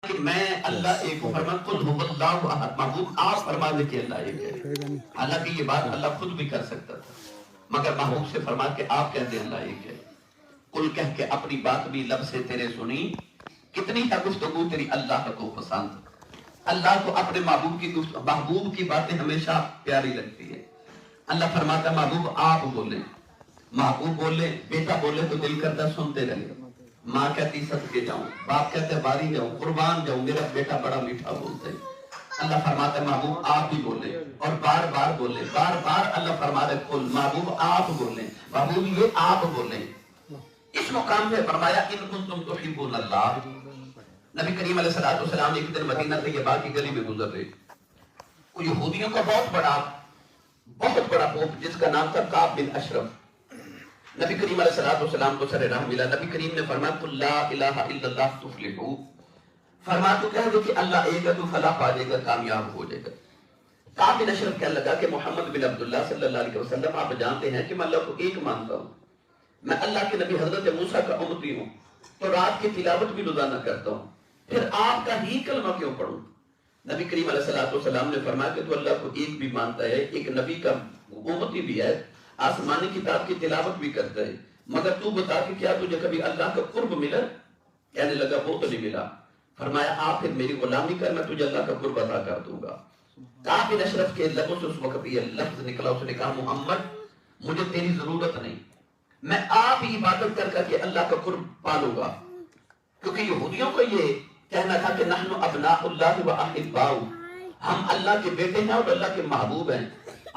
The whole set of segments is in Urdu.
کہ میں اللہ ایک ہوں، فرمان قل هو اللہ احد، محبوب آپ فرما دے کہ اللہ ایک ہے۔ حالانکہ یہ بات اللہ خود بھی کر سکتا تھا، مگر محبوب سے فرما کہ آپ کہتے ہیں اللہ ایک ہے۔ قل کہہ کے اپنی بات بھی لب سے تیرے سنی، کتنی ہے گفتگو تیری اللہ کو پسند۔ اللہ کو اپنے محبوب کی باتیں ہمیشہ پیاری لگتی ہے۔ اللہ فرماتا ہے محبوب آپ بولیں، محبوب بولے، بیٹا بولے تو دل کرتا سنتے رہے، ماں کہتی صدقے جاؤں، باپ کہتے باری جاؤں، قربان جاؤں، میرا بیٹا بڑا میٹھا بولتے ہیں۔ اللہ فرماتا ہے محبوب آپ بھی بولے، اور بار بار بولے، بار بار اللہ فرماتا ہے قل، محبوب آپ بولیں، محبوب یہ آپ بولیں۔ اس مقام پہ فرمایا ان کنتم تحبون اللہ۔ نبی کریم علیہ السلام ایک دن مدینہ طیبہ کی گلی میں گزر رہے، وہ یہودیوں کا بہت بڑا پوپ جس کا نام تھا کعب بن اشرف، نبی کریم علیہ السلام کو سر راہ ملا۔ نبی کریم نے فرمایا قل لا الہ الا اللہ تفلحوا، فرمایا تو کہہ دو کہ اللہ ایک ہے تو فلاح پا جائے گا، کامیاب ہو جائے گا۔ کعب بن اشرف کہنے لگا کہ محمد بن عبداللہ صلی اللہ علیہ وسلم آپ جانتے ہیں کہ میں اللہ کو ایک مانتا ہوں، میں اللہ کے نبی حضرت موسیٰ کا امتی ہوں، تو رات کی تلاوت بھی روزانہ کرتا ہوں، پھر آپ کا ہی کلمہ کیوں پڑھوں؟ نبی کریم علیہ السلام نے فرمایا کہ تو اللہ کو ایک بھی مانتا ہے، ایک نبی کا امتی بھی ہے، آسمانی کتاب کی تلاوت بھی کرتا ہے، مگر تو بتا کہ کیا تجھے کبھی اللہ کا قرب ملا؟ کہنے لگا وہ تو نہیں ملا۔ فرمایا آپ پھر میری غلامی کر، میں تجھے اللہ کا قرب عطا کر دوں گا۔ کعب بن اشرف کے لبوں سے اس وقت یہ لفظ نکلا، اس نے کہا محمد مجھے تیری ضرورت نہیں، میں آپ ہی عبادت کر کے اللہ کا قرب پالوں گا۔ کیونکہ یہودیوں کو یہ کہنا تھا کہ نحن ابناء اللہ و احباؤ، ہم اللہ کے بیٹے ہیں اور اللہ کے محبوب ہیں۔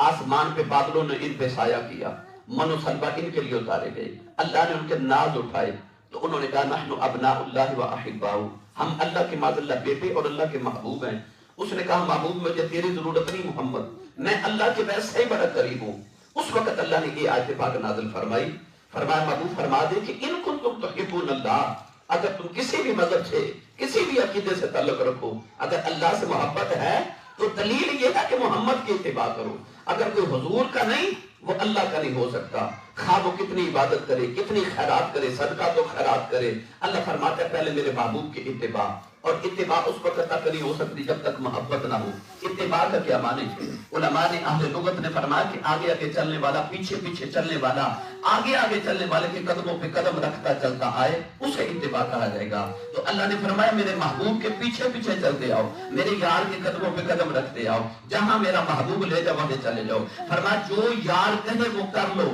آسمان پہ بادلوں نے ان پہ سایہ کیا، من و سلبہ ان کے لیے اتارے گئے، اللہ نے ان کے ناز اٹھائے، تو انہوں نے کہا نحن ابناء اللہ و احباؤ، ہم اللہ کے معاذ اللہ بیٹے اور اللہ کے محبوب ہیں۔ اس نے کہا محبوب مجھے تیری ضرورت نہیں محمد، میں اللہ کے ویسے ہی بڑا قریب ہوں۔ اس وقت اللہ نے یہ آیت پاک نازل فرمائی، فرمایا محبوب فرما دے کہ ان کنتم تحبون اللہ، اگر تم کسی بھی مذہب سے کسی بھی عقیدے سے تعلق رکھو، اگر اللہ سے محبت ہے تو دلیل یہ ہے کہ محمد کی اتباع کرو۔ اگر کوئی حضور کا نہیں وہ اللہ کا نہیں ہو سکتا، خواہ وہ کتنی عبادت کرے، کتنی خیرات کرے، صدقہ تو خیرات کرے، اللہ فرماتا ہے پہلے میرے محبوب کی اتباع، اور اتباع اس وقت تک نہیں ہو سکتی جب تک محبت نہ ہو۔ اتباع کا کیا معنی ہے؟ علماء نے اہل لغت نے فرمایا کہ آگے آگے چلنے والا، پیچھے پیچھے چلنے والا، آگے آگے چلنے والے کے قدموں پہ قدم رکھتا چلتا آئے، اسے اتباع کہا جائے گا۔ تو اللہ نے فرمایا میرے محبوب کے پیچھے پیچھے چلتے آؤ، میرے یار کے قدموں پہ قدم رکھتے آؤ، جہاں میرا محبوب لے جاؤ وہاں چلے جاؤ۔ فرمایا جو یار کہے وہ کر لو،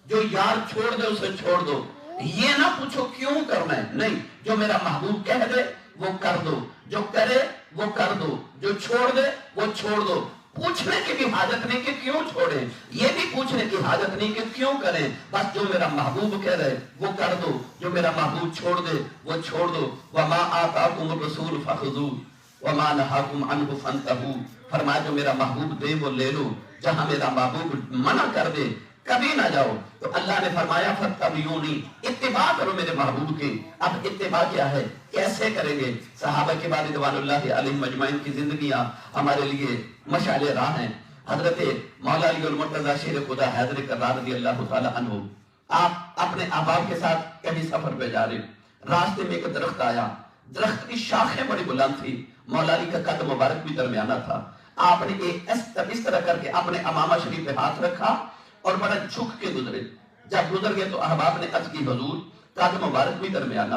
جو یار چھوڑ دے اسے چھوڑ دو، یہ نہ پوچھو کیوں کرنا ہے، نہیں، جو میرا محبوب کہہ دے وہ کر دو، جو کرے وہ کر دو، جو چھوڑ دے وہ چھوڑ دو۔ پوچھنے کی بھی حاجت نہیں کہ کیوں چھوڑیں، یہ بھی پوچھنے کی حاجت نہیں کہ کیوں کریں، بس جو میرا محبوب کہہ رہے وہ کر دو، جو میرا محبوب چھوڑ دے وہ چھوڑ دو۔ وَمَا آتَاكُمُ الرَّسُولُ فَخُذُوهُ وَمَا نَهَاكُمْ عَنْهُ فَانْتَهُوا، فرمایا جو میرا محبوب دے وہ لے لو، جہاں میرا محبوب منع کر دے کبھی نہ جاؤ۔ تو اللہ نے فرمایا فَاتَّبِعُونِی، اتباع کرو میرے محبوب کی۔ اب اتباع کیا ہے، کیسے کریں گے؟ صحابہ کے بعد رضوان اللہ علیہم اجمعین کی زندگیاں ہمارے لیے مشعل راہ ہیں۔ حضرت مولا علی المرتضیٰ شیر خدا حیدر کرار رضی اللہ تعالی عنہ، آپ اپنے احباب کے ساتھ کہیں سفر پہ جا رہے، راستے میں ایک درخت آیا، درخت کی شاخیں بڑی بلند تھی، مولا علی کا قد مبارک بھی درمیانہ تھا۔ آپ نے اس طرح کر کے اپنے امامہ شریف پہ ہاتھ رکھا اور بڑا جھک کے گزرے۔ جب گزر گئے تو احباب نے عرض کی حضور قد مبارک بھی درمیانہ،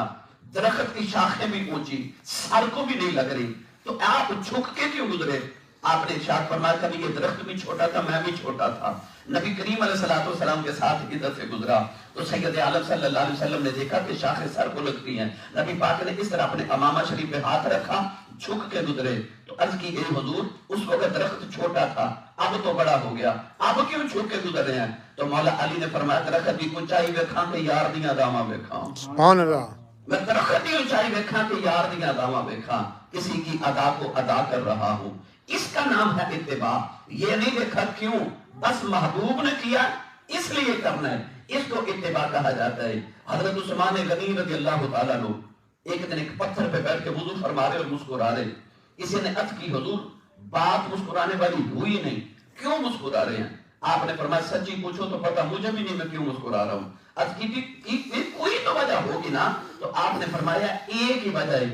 درخت کی شاخیں بھی اونچی، سر کو بھی نہیں لگ رہی، تو آپ جھک کے کیوں گزرے؟ آپ نے ارشاد فرمایا کبھی یہ درخت بھی چھوٹا تھا، میں بھی چھوٹا تھا۔ نبی کریم علیہ السلام کے ساتھ ادھر سے گزرا تو سید عالم صلی اللہ علیہ وسلم نے دیکھا کہ شاخیں سر کو لگتی ہیں۔ نبی پاک نے اس طرح اپنے امامہ شریف پہ ہاتھ رکھا، جھک کے گزرے تو عرض کی گئی حضور اس وقت درخت چھوٹا تھا، اب تو بڑا ہو گیا، اب کیوں جھک کے گزر رہے ہیں؟ تو مولا علی نے فرمایا درخت کی اونچائی ویکھاں تے یار دیاں داواں ویکھاں۔ سبحان اللہ۔ میں درخت کی اونچائی ویکھاں تے یار دیاں داواں ویکھاں، کسی کی ادا کو ادا کر رہا ہوں۔ اس کا نام ہے اتباع۔ یہ نہیں دیکھا کیوں، بس محبوب نے کیا اس لیے کرنا ہے، اس کو اتباع کہا جاتا ہے۔ حضرت عثمان غنی رضی اللہ تعالیٰ عنہ ایک دن ایک پتھر پہ بیٹھ کے وضو فرما رہے اور مسکرا رہے، کسی نے عرض کی حضور بات مسکرانے والی ہوئی نہیں، کیوں مسکرا رہے ہیں؟ آپ نے فرمایا سچی پوچھو تو پتہ مجھے بھی نہیں میں کیوں مسکرا رہا ہوں۔ عرض کی کوئی تو وجہ ہوگی نا، تو آپ نے فرمایا ایک ہی وجہ ہے،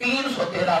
313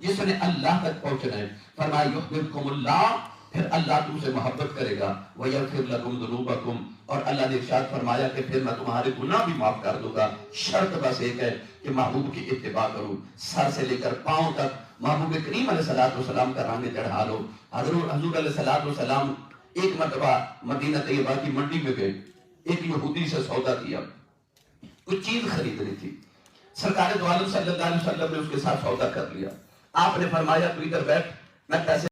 جس نے اللہ تک پہنچنا ہے. فرمایا یحببکم اللہ، پھر اللہ تم سے محبت کرے گا. وَيَغْفِرْ لَكُمْ ذُنُوبَكُمْ، اور اللہ نے ارشاد فرمایا کہ پھر میں تمہارے گناہ بھی معاف کر دوں گا. شرط بس ایک ہے کہ محبوب کی اتباع کرو، سر سے لے کر پاؤں تک محبوب کریم علیہ السلام کا رنگ چڑھا لو. حضور علیہ السلام ایک مرتبہ مدینہ طیبہ کی منڈی میں گئے، ایک یہودی سے سودا کیا، کچھ چیز خریدنی تھی. سرکار دو عالم صلی اللہ علیہ وسلم نے اس کے ساتھ سودا کر لیا. آپ نے فرمایا تو ادھر بیٹھ، میں پیسے